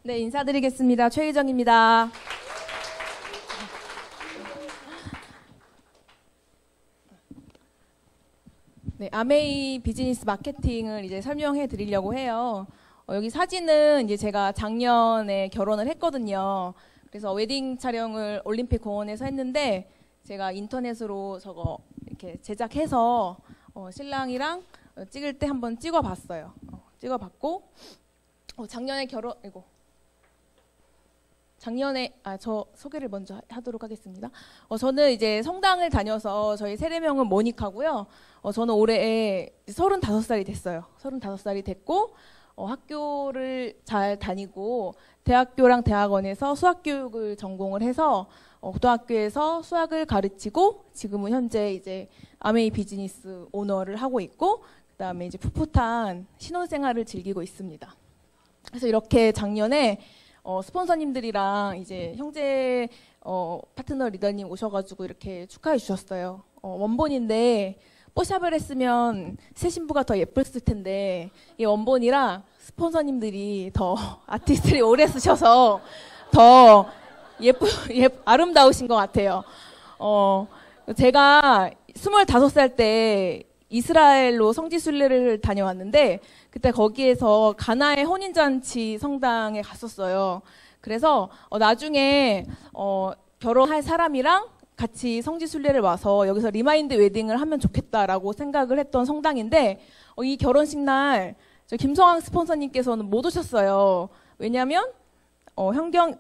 네, 인사드리겠습니다. 최희정입니다. 네, 아메이 비즈니스 마케팅을 이제 설명해 드리려고 해요. 여기 사진은 이제 제가 작년에 결혼을 했거든요. 그래서 웨딩 촬영을 올림픽 공원에서 했는데 제가 인터넷으로 저거 이렇게 제작해서 신랑이랑 찍을 때 한번 찍어봤어요. 찍어봤고 작년에 저 소개를 먼저 하도록 하겠습니다. 저는 이제 성당을 다녀서 저희 세례명은 모니카고요. 저는 올해 35살이 됐어요. 35살이 됐고 학교를 잘 다니고 대학교랑 대학원에서 수학교육을 전공을 해서 고등학교에서 수학을 가르치고 지금은 현재 이제 아메이 비즈니스 오너를 하고 있고 그다음에 이제 풋풋한 신혼생활을 즐기고 있습니다. 그래서 이렇게 작년에 스폰서님들이랑 이제 형제 파트너 리더님 오셔가지고 이렇게 축하해 주셨어요. 원본인데 뽀샵을 했으면 새 신부가 더 예뻤을 텐데 이 원본이라 스폰서님들이 더 아티스트를 오래 쓰셔서 더 아름다우신 것 같아요. 제가 25살 때 이스라엘로 성지순례를 다녀왔는데 그때 거기에서 가나의 혼인잔치 성당에 갔었어요. 그래서 나중에 결혼할 사람이랑 같이 성지순례를 와서 여기서 리마인드 웨딩을 하면 좋겠다라고 생각을 했던 성당인데 이 결혼식 날 저 김성황 스폰서님께서는 못 오셨어요. 왜냐하면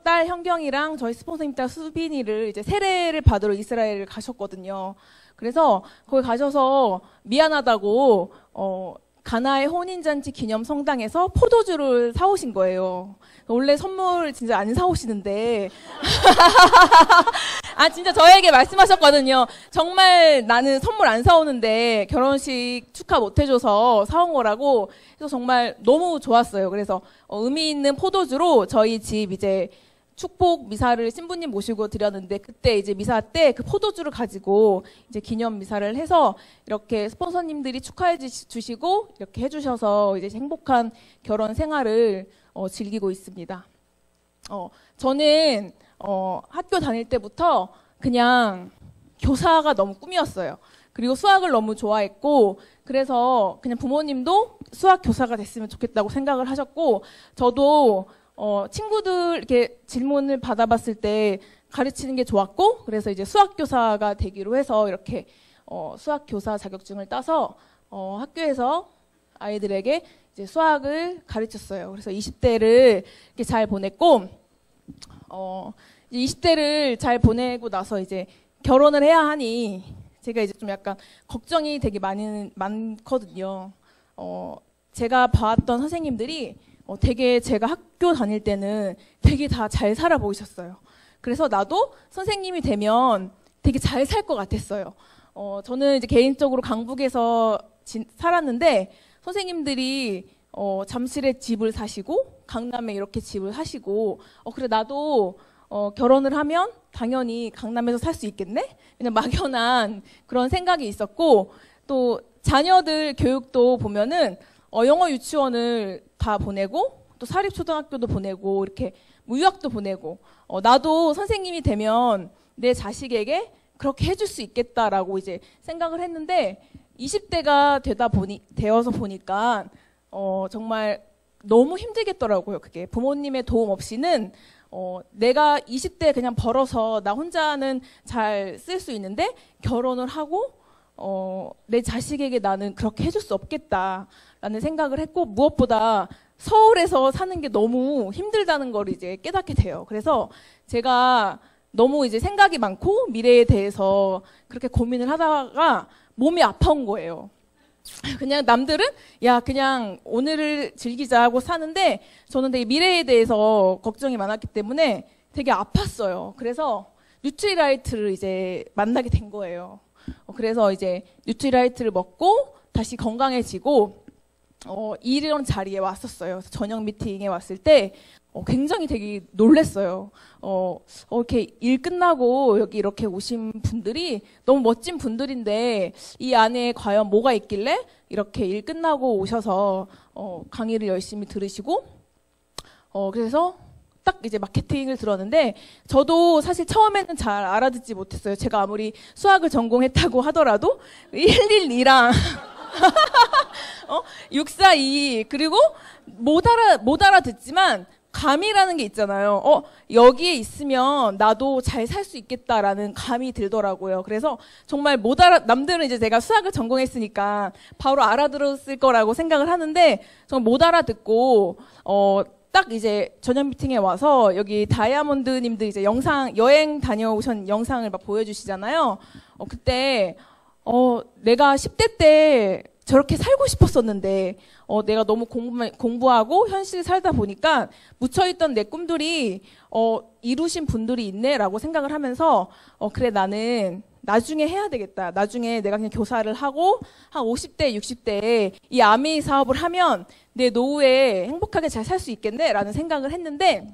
딸 현경이랑 저희 스폰서님 딸 수빈이를 이제 세례를 받으러 이스라엘을 가셨거든요. 그래서 거기 가셔서 미안하다고 가나의 혼인잔치 기념 성당에서 포도주를 사오신 거예요. 원래 선물 진짜 안 사오시는데 진짜 저에게 말씀하셨거든요. 정말 나는 선물 안 사오는데 결혼식 축하 못 해줘서 사온 거라고. 그래서 정말 너무 좋았어요. 그래서 의미 있는 포도주로 저희 집 이제 축복 미사를 신부님 모시고 드렸는데 그때 이제 미사 때 그 포도주를 가지고 이제 기념 미사를 해서 이렇게 스폰서님들이 축하해 주시고 이렇게 해주셔서 이제 행복한 결혼 생활을 즐기고 있습니다. 저는 학교 다닐 때부터 그냥 교사가 너무 꿈이었어요. 그리고 수학을 너무 좋아했고 그래서 그냥 부모님도 수학 교사가 됐으면 좋겠다고 생각을 하셨고 저도 친구들 이렇게 질문을 받아봤을 때 가르치는 게 좋았고 그래서 이제 수학교사가 되기로 해서 이렇게 수학교사 자격증을 따서 학교에서 아이들에게 이제 수학을 가르쳤어요. 그래서 20대를 이렇게 잘 보냈고 20대를 잘 보내고 나서 이제 결혼을 해야 하니 제가 이제 좀 약간 걱정이 되게 많거든요. 제가 봐왔던 선생님들이 되게 제가 학교 다닐 때는 되게 다 잘 살아 보이셨어요. 그래서 나도 선생님이 되면 되게 잘 살 것 같았어요. 저는 이제 개인적으로 강북에서 살았는데 선생님들이 잠실에 집을 사시고 강남에 이렇게 집을 사시고 그래 나도 결혼을 하면 당연히 강남에서 살 수 있겠네? 그냥 막연한 그런 생각이 있었고 또 자녀들 교육도 보면은 영어 유치원을 다 보내고 또 사립초등학교도 보내고 이렇게 유학도 보내고 나도 선생님이 되면 내 자식에게 그렇게 해줄 수 있겠다라고 이제 생각을 했는데 20대가 되어서 보니까 정말 너무 힘들겠더라고요. 그게 부모님의 도움 없이는 내가 20대 그냥 벌어서 나 혼자는 잘 쓸 수 있는데 결혼을 하고 내 자식에게 나는 그렇게 해줄 수 없겠다라는 생각을 했고 무엇보다 서울에서 사는 게 너무 힘들다는 걸 이제 깨닫게 돼요. 그래서 제가 너무 이제 생각이 많고 미래에 대해서 그렇게 고민을 하다가 몸이 아파온 거예요. 그냥 남들은 야 그냥 오늘을 즐기자 하고 사는데 저는 되게 미래에 대해서 걱정이 많았기 때문에 되게 아팠어요. 그래서 뉴트리라이트를 이제 만나게 된 거예요. 그래서 이제 뉴트리라이트를 먹고 다시 건강해지고 이런 자리에 왔었어요. 그래서 저녁 미팅에 왔을 때 굉장히 되게 놀랬어요. 이렇게 일 끝나고 여기 이렇게 오신 분들이 너무 멋진 분들인데 이 안에 과연 뭐가 있길래 이렇게 일 끝나고 오셔서 강의를 열심히 들으시고 그래서 딱 이제 마케팅을 들었는데 저도 사실 처음에는 잘 알아듣지 못했어요. 제가 아무리 수학을 전공했다고 하더라도 112랑 642 그리고 못 알아듣지만 감이라는 게 있잖아요. 여기에 있으면 나도 잘 살 수 있겠다라는 감이 들더라고요. 그래서 정말 남들은 이제 제가 수학을 전공했으니까 바로 알아들었을 거라고 생각을 하는데 정말 못 알아듣고 딱 이제 저녁 미팅에 와서 여기 다이아몬드님들 이제 여행 다녀오신 영상을 막 보여주시잖아요. 그때 내가 10대 때 저렇게 살고 싶었었는데 내가 너무 공부하고 현실 살다 보니까 묻혀있던 내 꿈들이 이루신 분들이 있네라고 생각을 하면서 그래 나는 나중에 해야 되겠다. 나중에 내가 그냥 교사를 하고 한 50대, 60대에 이 아메이 사업을 하면 내 노후에 행복하게 잘 살 수 있겠네라는 생각을 했는데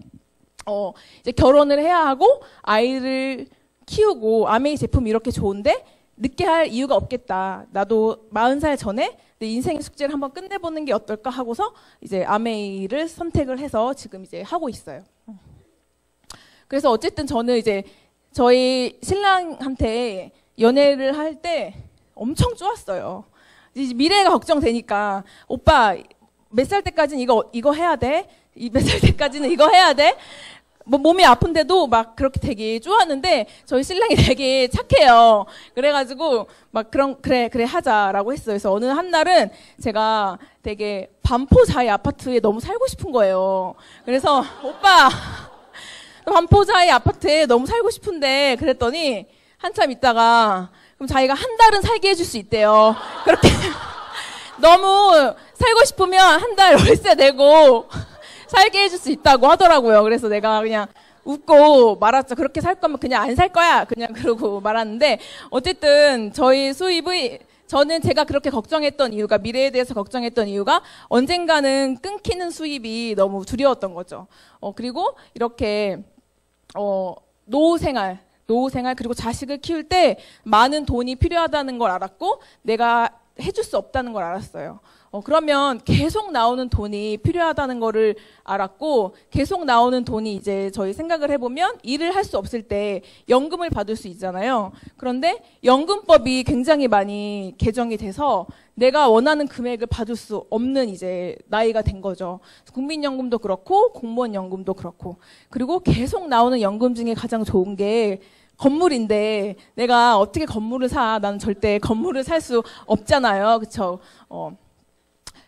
이제 결혼을 해야 하고 아이를 키우고 아메이 제품이 이렇게 좋은데 늦게 할 이유가 없겠다. 나도 40살 전에 내 인생의 숙제를 한번 끝내보는 게 어떨까 하고서 이제 아메이를 선택을 해서 지금 이제 하고 있어요. 그래서 어쨌든 저는 이제 저희 신랑한테 연애를 할 때 엄청 좋았어요. 이제 미래가 걱정되니까 오빠 몇 살 때까지는 이거 해야 돼? 몇 살 때까지는 이거 해야 돼? 뭐 몸이 아픈데도 막 그렇게 되게 좋아하는데 저희 신랑이 되게 착해요. 그래가지고 막 그래 하자라고 했어요. 그래서 어느 한날은 제가 되게 반포자이 아파트에 너무 살고 싶은 거예요. 그래서 오빠 반포자이 아파트에 너무 살고 싶은데 그랬더니 한참 있다가 그럼 자기가 한 달은 살게 해줄 수 있대요. 그렇게 너무 살고 싶으면 한 달 월세 내고 살게 해줄 수 있다고 하더라고요. 그래서 내가 그냥 웃고 말았죠. 그렇게 살 거면 그냥 안 살 거야. 그냥 그러고 말았는데 어쨌든 저희 수입이 저는 제가 그렇게 걱정했던 이유가 미래에 대해서 걱정했던 이유가 언젠가는 끊기는 수입이 너무 두려웠던 거죠. 그리고 이렇게 노후 생활 그리고 자식을 키울 때 많은 돈이 필요하다는 걸 알았고 내가 해줄 수 없다는 걸 알았어요. 그러면 계속 나오는 돈이 필요하다는 거를 알았고 계속 나오는 돈이 이제 저희 생각을 해보면 일을 할 수 없을 때 연금을 받을 수 있잖아요. 그런데 연금법이 굉장히 많이 개정이 돼서 내가 원하는 금액을 받을 수 없는 이제 나이가 된 거죠. 국민연금도 그렇고 공무원 연금도 그렇고 그리고 계속 나오는 연금 중에 가장 좋은 게 건물인데 내가 어떻게 건물을 사? 나는 절대 건물을 살 수 없잖아요. 그렇죠?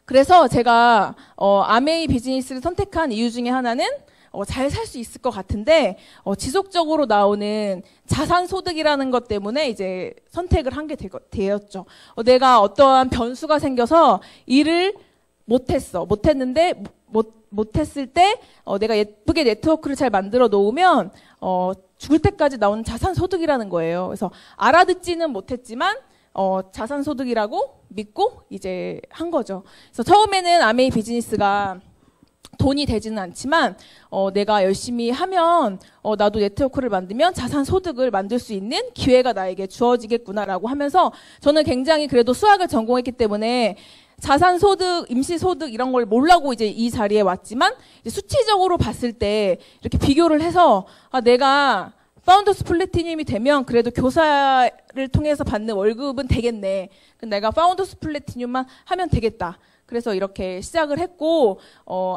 그래서 제가 아메이 비즈니스를 선택한 이유 중에 하나는 잘 살 수 있을 것 같은데 지속적으로 나오는 자산 소득이라는 것 때문에 이제 선택을 한 게 되었죠. 내가 어떠한 변수가 생겨서 일을 못했는데 못했을 때 내가 예쁘게 네트워크를 잘 만들어 놓으면 죽을 때까지 나오는 자산 소득이라는 거예요. 그래서 알아듣지는 못했지만 자산 소득이라고 믿고 이제 한 거죠. 그래서 처음에는 아메이 비즈니스가 돈이 되지는 않지만 내가 열심히 하면 나도 네트워크를 만들면 자산 소득을 만들 수 있는 기회가 나에게 주어지겠구나라고 하면서 저는 굉장히 그래도 수학을 전공했기 때문에 자산 소득, 임시 소득 이런 걸 몰라고 이제 이 자리에 왔지만 이제 수치적으로 봤을 때 이렇게 비교를 해서 내가 파운더스 플래티늄이 되면 그래도 교사를 통해서 받는 월급은 되겠네. 내가 파운더스 플래티늄만 하면 되겠다. 그래서 이렇게 시작을 했고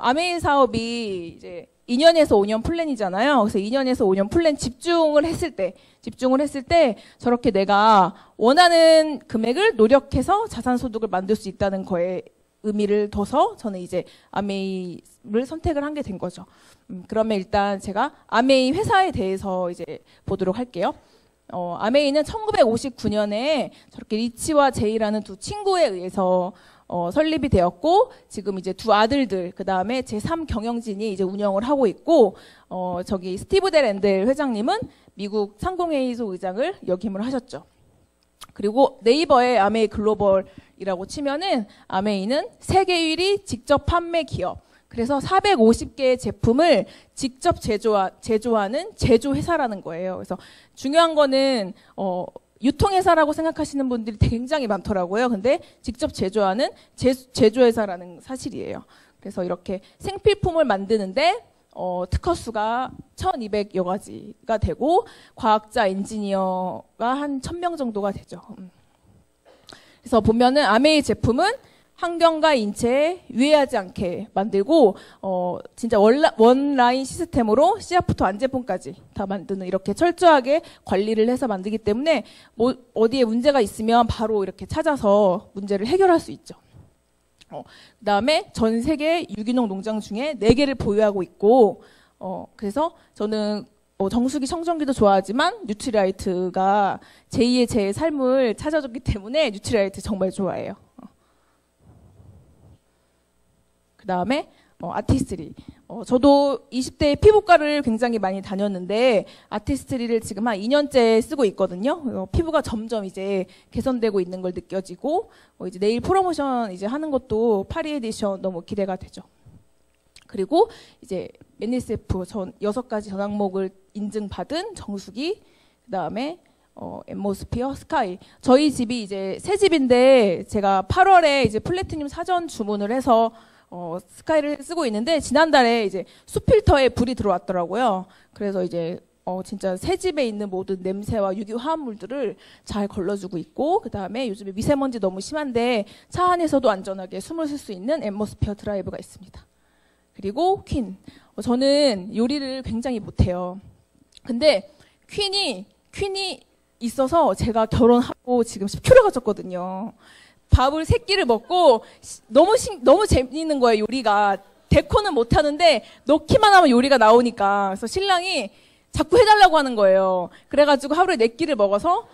아메이 사업이 이제 2년에서 5년 플랜이잖아요. 그래서 2년에서 5년 플랜 집중을 했을 때 저렇게 내가 원하는 금액을 노력해서 자산 소득을 만들 수 있다는 거에 의미를 둬서 저는 이제 아메이를 선택을 한 게 된 거죠. 그러면 일단 제가 아메이 회사에 대해서 이제 보도록 할게요. 아메이는 1959년에 저렇게 리치와 제이라는 두 친구에 의해서 설립이 되었고 지금 이제 두 아들들 그 다음에 제3 경영진이 이제 운영을 하고 있고 저기 스티브 데 랜델 회장님은 미국 상공회의소 의장을 역임을 하셨죠. 그리고 네이버에 아메이 글로벌이라고 치면은 아메이는 세계 1위 직접 판매 기업. 그래서 450개의 제품을 직접 제조하는 제조회사라는 거예요. 그래서 중요한 거는 유통회사라고 생각하시는 분들이 굉장히 많더라고요. 근데 직접 제조하는 제조회사라는 사실이에요. 그래서 이렇게 생필품을 만드는데 특허 수가 1,200여 가지가 되고 과학자, 엔지니어가 한 1,000명 정도가 되죠. 그래서 보면은 아메이 제품은 환경과 인체에 유해하지 않게 만들고 진짜 원라인 시스템으로 씨앗부터 완제품까지 다 만드는 이렇게 철저하게 관리를 해서 만들기 때문에 뭐 어디에 문제가 있으면 바로 이렇게 찾아서 문제를 해결할 수 있죠. 그다음에 전 세계 유기농 농장 중에 4개를 보유하고 있고 그래서 저는 정수기, 청정기도 좋아하지만 뉴트리라이트가 제2의 제 삶을 찾아줬기 때문에 뉴트리라이트 정말 좋아해요. 그 다음에 아티스트리. 저도 20대 피부과를 굉장히 많이 다녔는데 아티스트리를 지금 한 2년째 쓰고 있거든요. 피부가 점점 이제 개선되고 있는 걸 느껴지고 이제 내일 프로모션 이제 하는 것도 파리 에디션 너무 기대가 되죠. 그리고 이제 NSF 6가지 전 항목을 인증받은 정수기, 그 다음에 앰모스피어, 스카이. 저희 집이 이제 새 집인데 제가 8월에 이제 플래티늄 사전 주문을 해서 스카이를 쓰고 있는데 지난달에 이제 수필터에 불이 들어왔더라고요. 그래서 이제 진짜 새 집에 있는 모든 냄새와 유기 화합물들을 잘 걸러주고 있고 그 다음에 요즘에 미세먼지 너무 심한데 차 안에서도 안전하게 숨을 쉴 수 있는 앰모스피어 드라이브가 있습니다. 그리고 퀸. 저는 요리를 굉장히 못해요. 근데 퀸이 있어서 제가 결혼하고 지금 10kg가 쪘거든요. 밥을 3끼를 먹고 너무 재밌는 거예요, 요리가. 데코는 못하는데 넣기만 하면 요리가 나오니까. 그래서 신랑이 자꾸 해달라고 하는 거예요. 그래가지고 하루에 4끼를 먹어서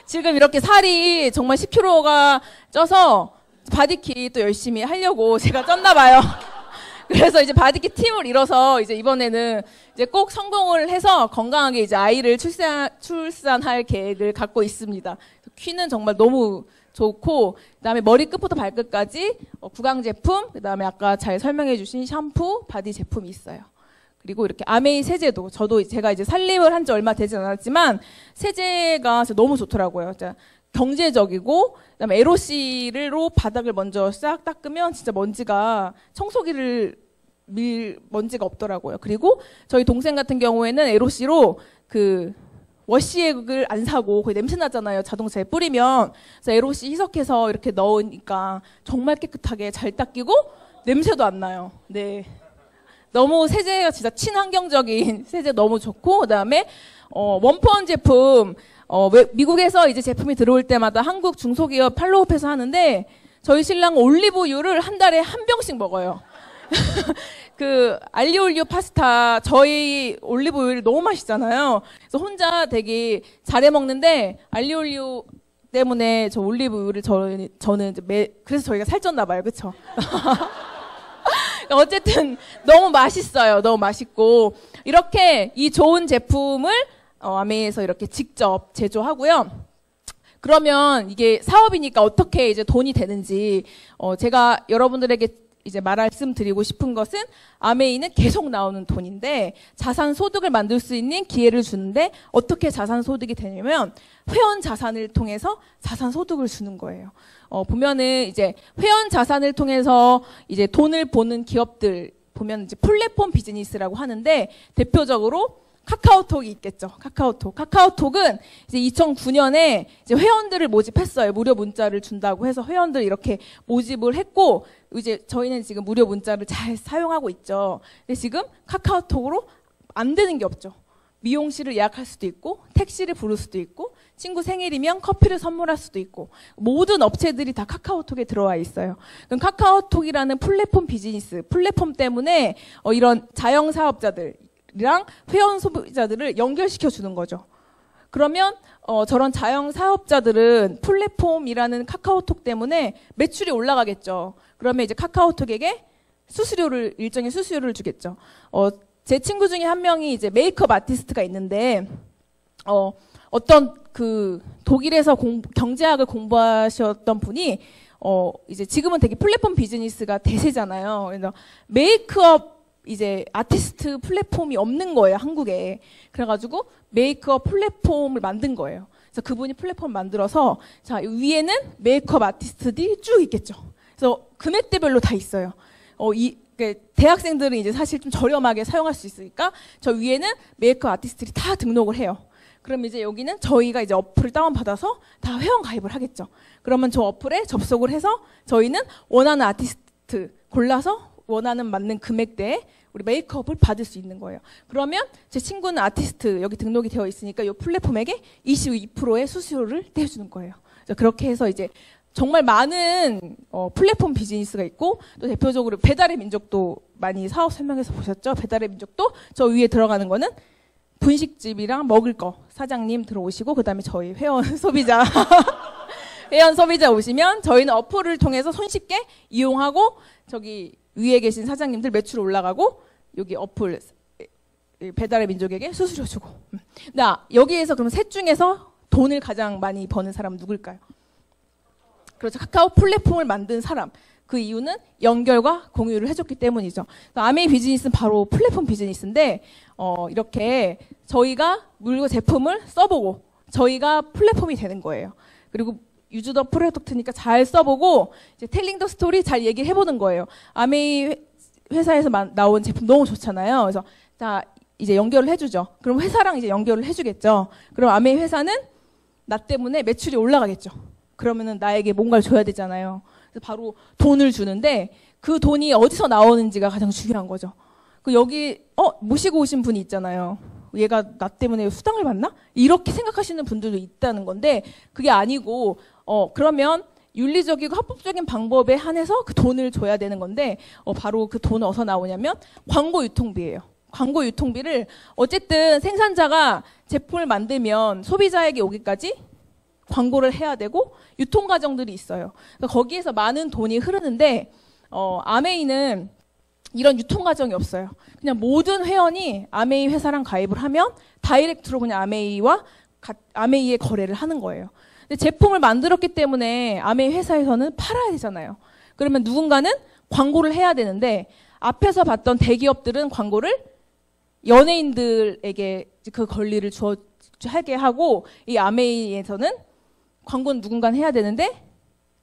지금 이렇게 살이 정말 10kg가 쪄서 바디키 또 열심히 하려고 제가 쪘나 봐요. 그래서 이제 바디키 팀을 이뤄서 이제 이번에는 이제 꼭 성공을 해서 건강하게 이제 아이를 출산할 계획을 갖고 있습니다. 퀸은 정말 너무 좋고 그다음에 머리끝부터 발끝까지 구강 제품, 그다음에 아까 잘 설명해 주신 샴푸, 바디 제품이 있어요. 그리고 이렇게 아메이 세제도 제가 이제 살림을 한 지 얼마 되지 않았지만 세제가 진짜 너무 좋더라고요. 진짜 경제적이고 그다음에 에로시로 바닥을 먼저 싹 닦으면 진짜 먼지가 청소기를 밀 먼지가 없더라고요. 그리고 저희 동생 같은 경우에는 에로시로 그 워시액을 안 사고 거의 냄새 나잖아요. 자동차에 뿌리면. 그래서 에로시 희석해서 이렇게 넣으니까 정말 깨끗하게 잘 닦이고 냄새도 안 나요. 네. 너무 세제가 진짜 친환경적인 세제 너무 좋고 그다음에 원펀 제품 미국에서 이제 제품이 들어올 때마다 한국 중소기업 팔로우업해서 하는데 저희 신랑 올리브유를 한 달에 한 병씩 먹어요. 그 알리올리오 파스타 저희 올리브유를 너무 맛있잖아요. 그래서 혼자 되게 잘해 먹는데 알리올리오 때문에 저 올리브유를 저는 그래서 저희가 살쪘나 봐요. 그렇죠? 어쨌든 너무 맛있어요. 너무 맛있고 이렇게 이 좋은 제품을 아메이에서 이렇게 직접 제조하고요. 그러면 이게 사업이니까 어떻게 이제 돈이 되는지 제가 여러분들에게 이제 말씀드리고 싶은 것은 아메이는 계속 나오는 돈인데 자산 소득을 만들 수 있는 기회를 주는데 어떻게 자산 소득이 되냐면 회원 자산을 통해서 자산 소득을 주는 거예요. 보면은 이제 회원 자산을 통해서 이제 돈을 버는 기업들 보면 이제 플랫폼 비즈니스라고 하는데 대표적으로 카카오톡이 있겠죠. 카카오톡은 이제 2009년에 이제 회원들을 모집했어요. 무료 문자를 준다고 해서 회원들 이렇게 모집을 했고 이제 저희는 지금 무료 문자를 잘 사용하고 있죠. 근데 지금 카카오톡으로 안 되는 게 없죠. 미용실을 예약할 수도 있고 택시를 부를 수도 있고 친구 생일이면 커피를 선물할 수도 있고 모든 업체들이 다 카카오톡에 들어와 있어요. 그럼 카카오톡이라는 플랫폼 비즈니스, 플랫폼 때문에 이런 자영 사업자들 랑 회원 소비자들을 연결시켜 주는 거죠. 그러면 저런 자영 사업자들은 플랫폼이라는 카카오톡 때문에 매출이 올라가겠죠. 그러면 이제 카카오톡에게 일정의 수수료를 주겠죠. 제 친구 중에 한 명이 이제 메이크업 아티스트가 있는데 어떤 그 독일에서 경제학을 공부하셨던 분이 이제 지금은 되게 플랫폼 비즈니스가 대세잖아요. 그래서 메이크업 이제 아티스트 플랫폼이 없는 거예요, 한국에. 그래가지고 메이크업 플랫폼을 만든 거예요. 그래서 그분이 플랫폼 만들어서 자 위에는 메이크업 아티스트들이 쭉 있겠죠. 그래서 금액대별로 다 있어요. 대학생들은 이제 사실 좀 저렴하게 사용할 수 있으니까 저 위에는 메이크업 아티스트들이 다 등록을 해요. 그럼 이제 여기는 저희가 이제 어플을 다운받아서 다 회원 가입을 하겠죠. 그러면 저 어플에 접속을 해서 저희는 원하는 아티스트 골라서 원하는 맞는 금액대에 우리 메이크업을 받을 수 있는 거예요. 그러면 제 친구는 아티스트 여기 등록이 되어 있으니까 이 플랫폼에게 22%의 수수료를 떼주는 거예요. 그렇게 해서 이제 정말 많은 플랫폼 비즈니스가 있고 또 대표적으로 배달의 민족도 많이 사업 설명해서 보셨죠? 배달의 민족도 저 위에 들어가는 거는 분식집이랑 먹을 거 사장님 들어오시고 그다음에 저희 회원 소비자 회원 소비자 오시면 저희는 어플을 통해서 손쉽게 이용하고 저기 위에 계신 사장님들 매출 올라가고 여기 어플 배달의 민족에게 수수료 주고. 나 여기에서 그럼 셋 중에서 돈을 가장 많이 버는 사람은 누굴까요? 그렇죠. 카카오 플랫폼을 만든 사람. 그 이유는 연결과 공유를 해줬기 때문이죠. 아메이 비즈니스는 바로 플랫폼 비즈니스인데 이렇게 저희가 물건 제품을 써보고 저희가 플랫폼이 되는 거예요. 그리고 유즈 더 프로덕트니까 잘 써보고 이제 텔링 더 스토리 잘 얘기를 해보는 거예요. 아메이 회사에서 나온 제품 너무 좋잖아요. 그래서 자 이제 연결을 해주죠. 그럼 회사랑 이제 연결을 해주겠죠. 그럼 아메이 회사는 나 때문에 매출이 올라가겠죠. 그러면은 나에게 뭔가를 줘야 되잖아요. 그래서 바로 돈을 주는데 그 돈이 어디서 나오는지가 가장 중요한 거죠. 그 여기 모시고 오신 분이 있잖아요. 얘가 나 때문에 수당을 받나? 이렇게 생각하시는 분들도 있다는 건데 그게 아니고 그러면 윤리적이고 합법적인 방법에 한해서 그 돈을 줘야 되는 건데 바로 그 돈은 어디서 나오냐면 광고 유통비예요. 광고 유통비를 어쨌든 생산자가 제품을 만들면 소비자에게 오기까지 광고를 해야 되고 유통 과정들이 있어요. 그러니까 거기에서 많은 돈이 흐르는데 아메이는 이런 유통 과정이 없어요. 그냥 모든 회원이 아메이 회사랑 가입을 하면 다이렉트로 그냥 아메이의 거래를 하는 거예요. 근데 제품을 만들었기 때문에 아메이 회사에서는 팔아야 되잖아요. 그러면 누군가는 광고를 해야 되는데 앞에서 봤던 대기업들은 광고를 연예인들에게 그 권리를 하게 하고 이 아메이에서는 광고는 누군가는 해야 되는데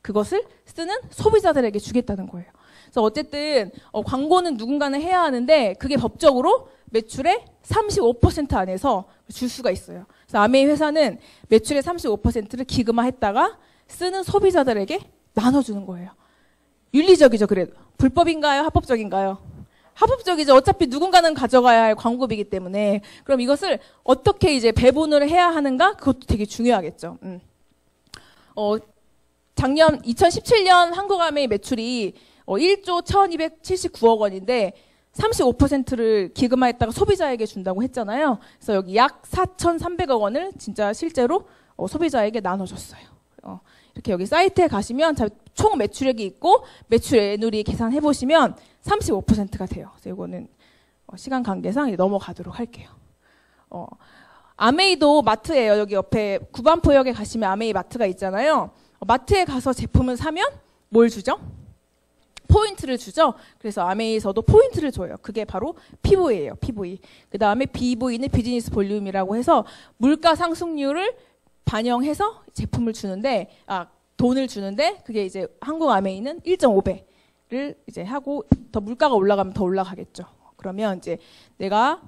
그것을 쓰는 소비자들에게 주겠다는 거예요. 그래서 어쨌든 광고는 누군가는 해야 하는데 그게 법적으로 매출의 35% 안에서 줄 수가 있어요. 그래서 아메이 회사는 매출의 35%를 기금화했다가 쓰는 소비자들에게 나눠주는 거예요. 윤리적이죠, 그래도. 불법인가요? 합법적인가요? 합법적이죠. 어차피 누군가는 가져가야 할 광고비이기 때문에. 그럼 이것을 어떻게 이제 배분을 해야 하는가? 그것도 되게 중요하겠죠. 작년 2017년 한국 아메이 매출이 1조 1279억 원인데 35%를 기금화했다가 소비자에게 준다고 했잖아요. 그래서 여기 약 4,300억 원을 진짜 실제로 소비자에게 나눠줬어요. 이렇게 여기 사이트에 가시면 총 매출액이 있고 매출 애누리 계산해 보시면 35%가 돼요. 그래서 이거는 시간 관계상 넘어가도록 할게요. 아메이도 마트예요. 여기 옆에 구반포역에 가시면 아메이 마트가 있잖아요. 마트에 가서 제품을 사면 뭘 주죠? 포인트를 주죠. 그래서 아메이에서도 포인트를 줘요. 그게 바로 PV예요. PV. 그 다음에 BV는 비즈니스 볼륨이라고 해서 물가 상승률을 반영해서 제품을 주는데 돈을 주는데 그게 이제 한국 아메이는 1.5배를 이제 하고 더 물가가 올라가면 더 올라가겠죠. 그러면 이제 내가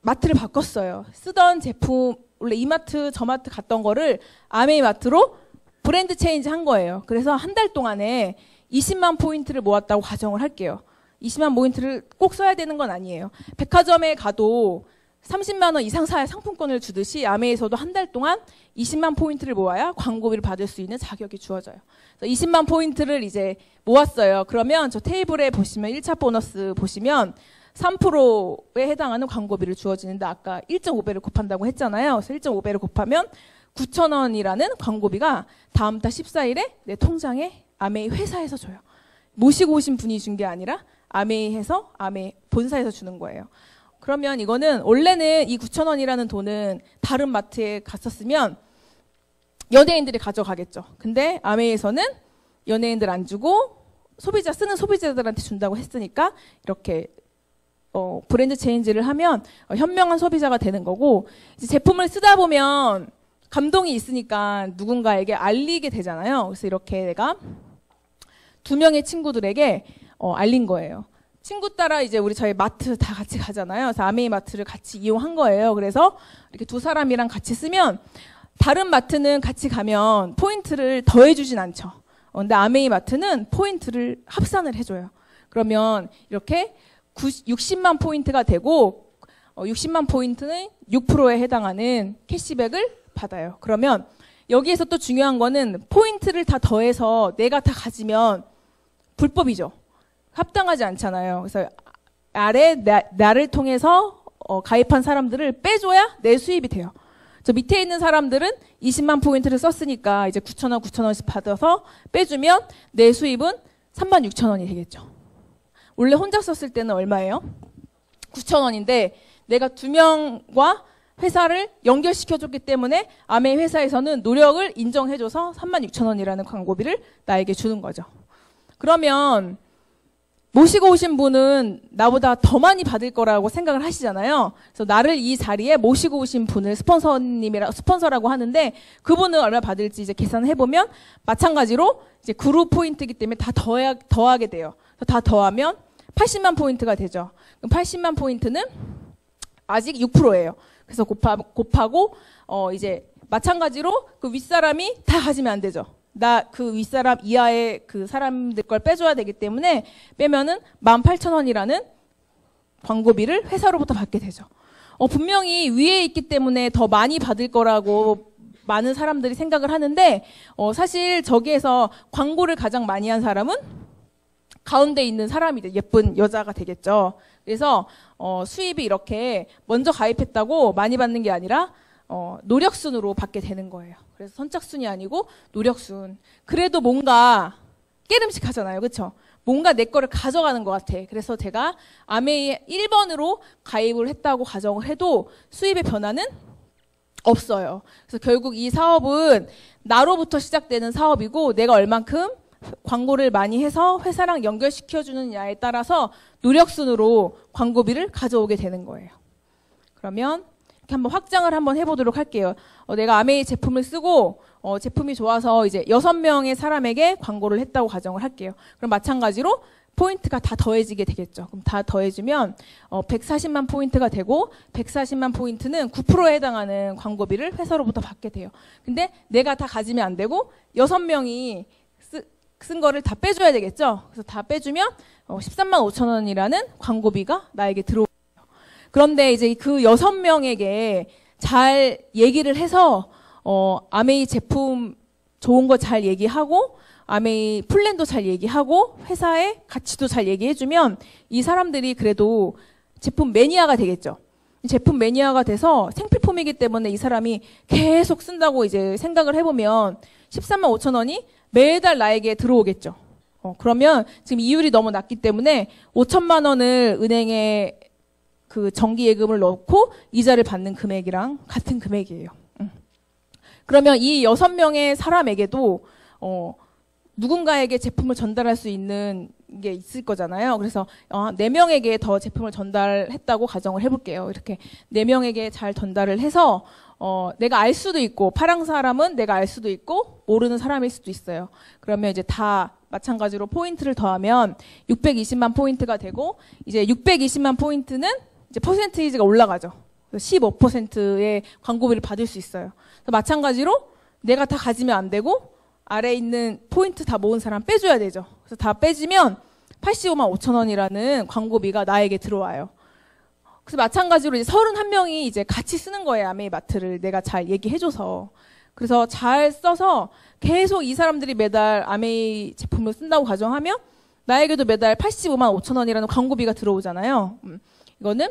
마트를 바꿨어요. 쓰던 제품 원래 이마트 저마트 갔던 거를 아메이 마트로 브랜드 체인지 한 거예요. 그래서 한 달 동안에 20만 포인트를 모았다고 가정을 할게요. 20만 포인트를 꼭 써야 되는 건 아니에요. 백화점에 가도 30만 원 이상 사야 상품권을 주듯이 아메이에서도 한 달 동안 20만 포인트를 모아야 광고비를 받을 수 있는 자격이 주어져요. 20만 포인트를 이제 모았어요. 그러면 저 테이블에 보시면 1차 보너스 보시면 3%에 해당하는 광고비를 주어지는데 아까 1.5배를 곱한다고 했잖아요. 그래서 1.5배를 곱하면 9,000원이라는 광고비가 다음 달 14일에 내 통장에 아메이 회사에서 줘요. 모시고 오신 분이 준 게 아니라 아메이에서 아메이 본사에서 주는 거예요. 그러면 이거는 원래는 이 9,000원이라는 돈은 다른 마트에 갔었으면 연예인들이 가져가겠죠. 근데 아메이에서는 연예인들 안 주고 쓰는 소비자들한테 준다고 했으니까 이렇게 브랜드 체인지를 하면 현명한 소비자가 되는 거고 이제 제품을 쓰다 보면 감동이 있으니까 누군가에게 알리게 되잖아요. 그래서 이렇게 내가 2명의 친구들에게 알린 거예요. 친구 따라 이제 저희 마트 다 같이 가잖아요. 그래서 아메이 마트를 같이 이용한 거예요. 그래서 이렇게 두 사람이랑 같이 쓰면 다른 마트는 같이 가면 포인트를 더해주진 않죠. 근데 아메이 마트는 포인트를 합산을 해줘요. 그러면 이렇게 60만 포인트가 되고 60만 포인트는 6%에 해당하는 캐시백을 받아요. 그러면 여기에서 또 중요한 거는 포인트를 다 더해서 내가 다 가지면 불법이죠. 합당하지 않잖아요. 그래서 아래 나를 통해서 가입한 사람들을 빼줘야 내 수입이 돼요. 저 밑에 있는 사람들은 20만 포인트를 썼으니까 이제 9,000원, 9,000원씩 받아서 빼주면 내 수입은 36,000원이 되겠죠. 원래 혼자 썼을 때는 얼마예요? 9,000원인데 내가 2명과 회사를 연결시켜줬기 때문에 아메이 회사에서는 노력을 인정해줘서 36,000원이라는 광고비를 나에게 주는 거죠. 그러면 모시고 오신 분은 나보다 더 많이 받을 거라고 생각을 하시잖아요. 그래서 나를 이 자리에 모시고 오신 분을 스폰서라고 하는데 그분은 얼마 받을지 이제 계산해 보면 마찬가지로 이제 그룹 포인트이기 때문에 다 더하게 돼요. 그래서 다 더하면 80만 포인트가 되죠. 그럼 80만 포인트는 아직 6%예요. 그래서 곱하고 이제 마찬가지로 그 윗사람이 다 가지면 안 되죠. 나 그 윗사람 이하의 그 사람들 걸 빼줘야 되기 때문에 빼면은 18,000원이라는 광고비를 회사로부터 받게 되죠. 분명히 위에 있기 때문에 더 많이 받을 거라고 많은 사람들이 생각을 하는데 사실 저기에서 광고를 가장 많이 한 사람은 가운데 있는 사람이 예쁜 여자가 되겠죠. 그래서 수입이 이렇게 먼저 가입했다고 많이 받는 게 아니라 노력순으로 받게 되는 거예요. 그래서 선착순이 아니고 노력순. 그래도 뭔가 깨름씩 하잖아요. 그렇죠? 뭔가 내 거를 가져가는 것 같아. 그래서 제가 아메이 1번으로 가입을 했다고 가정을 해도 수입의 변화는 없어요. 그래서 결국 이 사업은 나로부터 시작되는 사업이고 내가 얼만큼 광고를 많이 해서 회사랑 연결시켜주느냐에 따라서 노력순으로 광고비를 가져오게 되는 거예요. 그러면 이렇게 한번 확장을 한번 해보도록 할게요. 내가 아메이 제품을 쓰고 제품이 좋아서 이제 6명의 사람에게 광고를 했다고 가정을 할게요. 그럼 마찬가지로 포인트가 다 더해지게 되겠죠. 그럼 다 더해지면 140만 포인트가 되고 140만 포인트는 9%에 해당하는 광고비를 회사로부터 받게 돼요. 근데 내가 다 가지면 안 되고 6명이 쓴 거를 다 빼줘야 되겠죠. 그래서 다 빼주면 13만 5천 원이라는 광고비가 나에게 들어오고 그런데 이제 그 6명에게 잘 얘기를 해서 아메이 제품 좋은 거 잘 얘기하고 아메이 플랜도 잘 얘기하고 회사의 가치도 잘 얘기해주면 이 사람들이 그래도 제품 매니아가 되겠죠. 제품 매니아가 돼서 생필품이기 때문에 이 사람이 계속 쓴다고 이제 생각을 해보면 13만 5천 원이 매달 나에게 들어오겠죠. 그러면 지금 이율이 너무 낮기 때문에 5천만 원을 은행에 그 정기 예금을 넣고 이자를 받는 금액이랑 같은 금액이에요. 그러면 이 6명의 사람에게도 누군가에게 제품을 전달할 수 있는 게 있을 거잖아요. 그래서 4명에게 더 제품을 전달했다고 가정을 해볼게요. 이렇게 4명에게 잘 전달을 해서 내가 알 수도 있고 파랑 사람은 내가 알 수도 있고 모르는 사람일 수도 있어요. 그러면 이제 다 마찬가지로 포인트를 더하면 620만 포인트가 되고 이제 620만 포인트는 이제 퍼센테이지가 올라가죠. 15%의 광고비를 받을 수 있어요. 마찬가지로 내가 다 가지면 안 되고 아래에 있는 포인트 다 모은 사람 빼줘야 되죠. 그래서 다 빼지면 85만 5천 원이라는 광고비가 나에게 들어와요. 그래서 마찬가지로 이제 31명이 이제 같이 쓰는 거예요. 아메이 마트를 내가 잘 얘기해줘서. 그래서 잘 써서 계속 이 사람들이 매달 아메이 제품을 쓴다고 가정하면 나에게도 매달 85만 5천 원이라는 광고비가 들어오잖아요. 이거는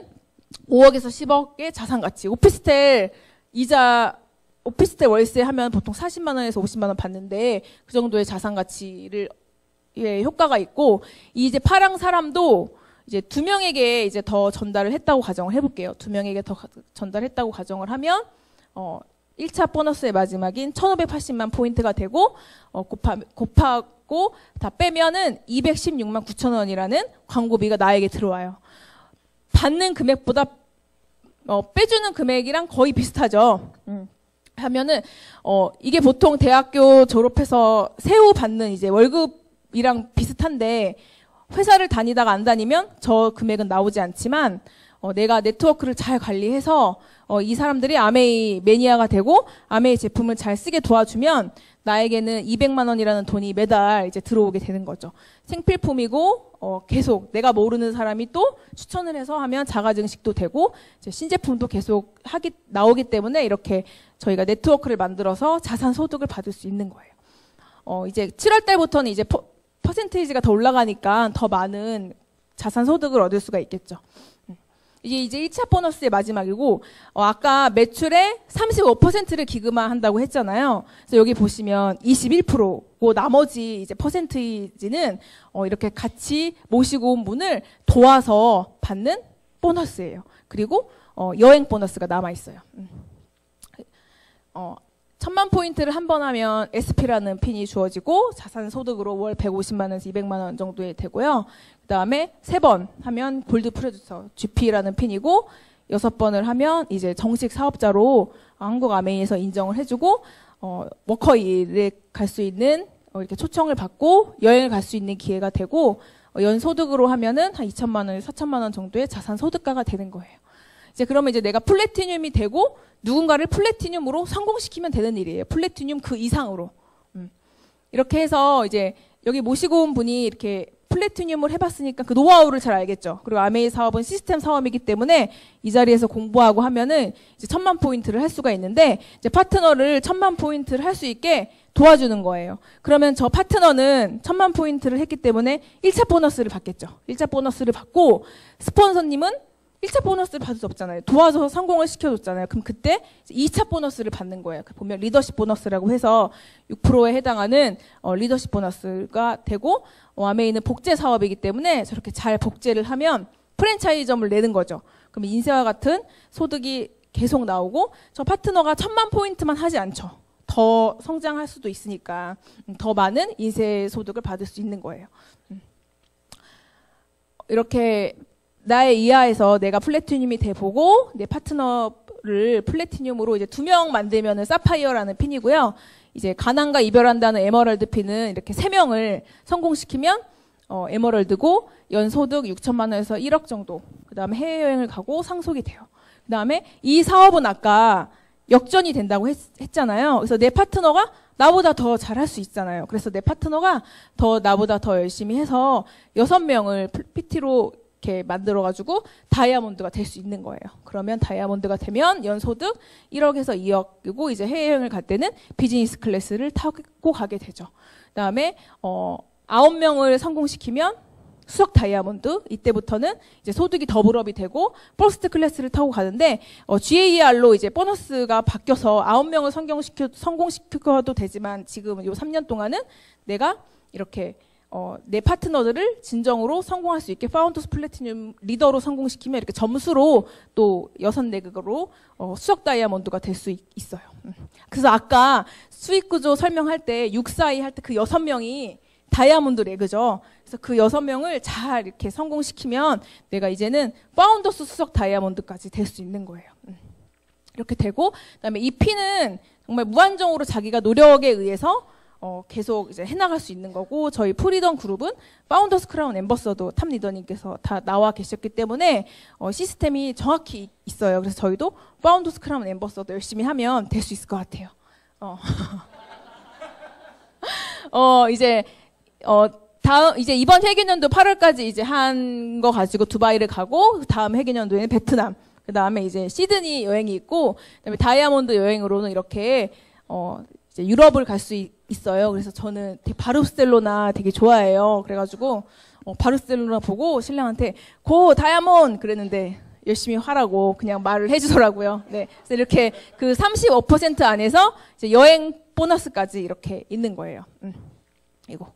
5억에서 10억의 자산 가치. 오피스텔 이자, 오피스텔 월세 하면 보통 40만 원에서 50만 원 받는데 그 정도의 자산 가치를 효과가 있고 이제 파랑 사람도 이제 2명에게 이제 더 전달을 했다고 가정을 해볼게요. 2명에게 더 전달했다고 가정을 하면 1차 보너스의 마지막인 1,580만 포인트가 되고 곱하고 다 빼면은 216만 9천 원이라는 광고비가 나에게 들어와요. 받는 금액보다 빼주는 금액이랑 거의 비슷하죠. 하면은 이게 보통 대학교 졸업해서 세후 받는 이제 월급이랑 비슷한데 회사를 다니다가 안 다니면 저 금액은 나오지 않지만 내가 네트워크를 잘 관리해서 이 사람들이 아메이 매니아가 되고 아메이 제품을 잘 쓰게 도와주면 나에게는 200만 원이라는 돈이 매달 이제 들어오게 되는 거죠. 생필품이고 계속 내가 모르는 사람이 또 추천을 해서 하면 자가 증식도 되고 이제 신제품도 계속 나오기 때문에 이렇게 저희가 네트워크를 만들어서 자산 소득을 받을 수 있는 거예요. 이제 7월 달부터는 이제 퍼센테이지가 더 올라가니까 더 많은 자산 소득을 얻을 수가 있겠죠. 이게 이제 1차 보너스의 마지막이고, 아까 매출의 35%를 기금화한다고 했잖아요. 그래서 여기 보시면 21%고 나머지 이제 퍼센테이지는 이렇게 같이 모시고 온 분을 도와서 받는 보너스예요. 그리고 여행 보너스가 남아 있어요. 1000만 포인트를 한 번 하면 SP라는 핀이 주어지고 자산 소득으로 월 150만 원에서 200만 원 정도에 되고요. 그 다음에 3번 하면 골드 프로듀서 GP라는 핀이고 6번을 하면 이제 정식 사업자로 한국 아메이에서 인정을 해주고 워커힐에 갈 수 있는 이렇게 초청을 받고 여행을 갈 수 있는 기회가 되고 연소득으로 하면은 한 2천만 원에서 4천만 원 정도의 자산 소득가가 되는 거예요. 이제 그러면 이제 내가 플래티늄이 되고 누군가를 플래티늄으로 성공시키면 되는 일이에요. 플래티늄 그 이상으로. 이렇게 해서 이제 여기 모시고 온 분이 이렇게 플래티늄을 해봤으니까 그 노하우를 잘 알겠죠. 그리고 아메이 사업은 시스템 사업이기 때문에 이 자리에서 공부하고 하면은 이제 1000만 포인트를 할 수가 있는데 이제 파트너를 1000만 포인트를 할 수 있게 도와주는 거예요. 그러면 저 파트너는 1000만 포인트를 했기 때문에 1차 보너스를 받겠죠. 1차 보너스를 받고 스폰서님은 1차 보너스를 받을 수 없잖아요. 도와줘서 성공을 시켜줬잖아요. 그럼 그때 2차 보너스를 받는 거예요. 보면 리더십 보너스라고 해서 6%에 해당하는 리더십 보너스가 되고 아메이는 복제 사업이기 때문에 저렇게 잘 복제를 하면 프랜차이즈점을 내는 거죠. 그럼 인세와 같은 소득이 계속 나오고 저 파트너가 1000만 포인트만 하지 않죠. 더 성장할 수도 있으니까 더 많은 인세 소득을 받을 수 있는 거예요. 이렇게 나의 이하에서 내가 플래티늄이 돼보고 내 파트너를 플래티늄으로 이제 2명 만들면은 사파이어라는 핀이고요. 이제 가난과 이별한다는 에머랄드 핀은 이렇게 3명을 성공시키면 에머랄드고 연소득 6천만 원에서 1억 정도. 그다음에 해외여행을 가고 상속이 돼요. 그다음에 이 사업은 아까 역전이 된다고 했잖아요. 그래서 내 파트너가 나보다 더 잘할 수 있잖아요. 그래서 내 파트너가 나보다 더 열심히 해서 6명을 PT로 이렇게 만들어가지고 다이아몬드가 될 수 있는 거예요. 그러면 다이아몬드가 되면 연소득 1억에서 2억이고 이제 해외여행을 갈 때는 비즈니스 클래스를 타고 가게 되죠. 그다음에 9명을 성공시키면 수석 다이아몬드, 이때부터는 이제 소득이 더블업이 되고 퍼스트 클래스를 타고 가는데 GAR로 이제 보너스가 바뀌어서 9명을 성공시켜도 되지만 지금 요 3년 동안은 내가 이렇게 내 파트너들을 진정으로 성공할 수 있게 파운더스 플래티늄 리더로 성공시키면 이렇게 점수로 또 6레그로 수석 다이아몬드가 될 수 있어요. 그래서 아까 수익 구조 설명할 때 642 할 때 그 6명이 다이아몬드 레그죠. 그래서 그 6명을 잘 이렇게 성공시키면 내가 이제는 파운더스 수석 다이아몬드까지 될 수 있는 거예요. 이렇게 되고 그다음에 이 피는 정말 무한정으로 자기가 노력에 의해서 계속 이제 해나갈 수 있는 거고 저희 프리덤 그룹은 파운더스 크라운 엠버서더 탑 리더님께서 다 나와 계셨기 때문에 시스템이 정확히 있어요. 그래서 저희도 파운더스 크라운 엠버서더 열심히 하면 될 수 있을 것 같아요. 이제 이번 회계년도 8월까지 이제 한 거 가지고 두바이를 가고 다음 회계년도에는 베트남, 그 다음에 이제 시드니 여행이 있고 그다음에 다이아몬드 여행으로는 이렇게 이제 유럽을 갈 수 있어요. 그래서 저는 되게 바르셀로나 되게 좋아해요. 그래가지고 바르셀로나 보고 신랑한테 고 다이아몬드 그랬는데 열심히 하라고 그냥 말을 해주더라고요. 네, 그래서 이렇게 그 35% 안에서 이제 여행 보너스까지 이렇게 있는 거예요. 이거.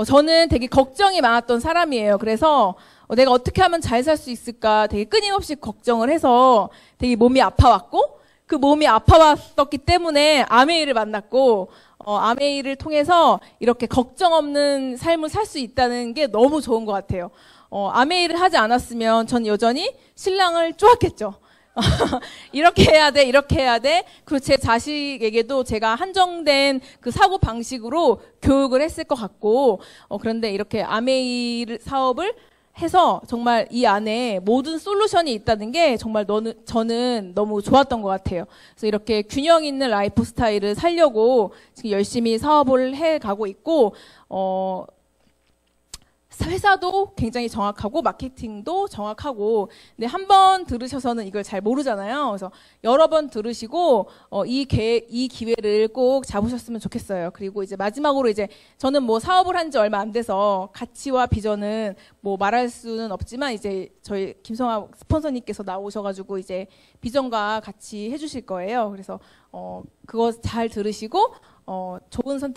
저는 되게 걱정이 많았던 사람이에요. 그래서 내가 어떻게 하면 잘 살 수 있을까 되게 끊임없이 걱정을 해서 되게 몸이 아파왔고 그 몸이 아파왔었기 때문에 아메이를 만났고 아메이를 통해서 이렇게 걱정 없는 삶을 살 수 있다는 게 너무 좋은 것 같아요. 아메이를 하지 않았으면 전 여전히 신랑을 쪼았겠죠. 이렇게 해야 돼, 이렇게 해야 돼. 그리고 제 자식에게도 제가 한정된 그 사고 방식으로 교육을 했을 것 같고, 그런데 이렇게 아메이 사업을 해서 정말 이 안에 모든 솔루션이 있다는 게 정말 저는 너무 좋았던 것 같아요. 그래서 이렇게 균형 있는 라이프 스타일을 살려고 지금 열심히 사업을 해 가고 있고, 회사도 굉장히 정확하고 마케팅도 정확하고, 근데 한 번 들으셔서는 이걸 잘 모르잖아요. 그래서 여러 번 들으시고 이 기회를 꼭 잡으셨으면 좋겠어요. 그리고 이제 마지막으로 이제 저는 뭐 사업을 한 지 얼마 안 돼서 가치와 비전은 뭐 말할 수는 없지만 이제 저희 김성아 스폰서님께서 나오셔가지고 이제 비전과 같이 해주실 거예요. 그래서 그거 잘 들으시고 좋은 선택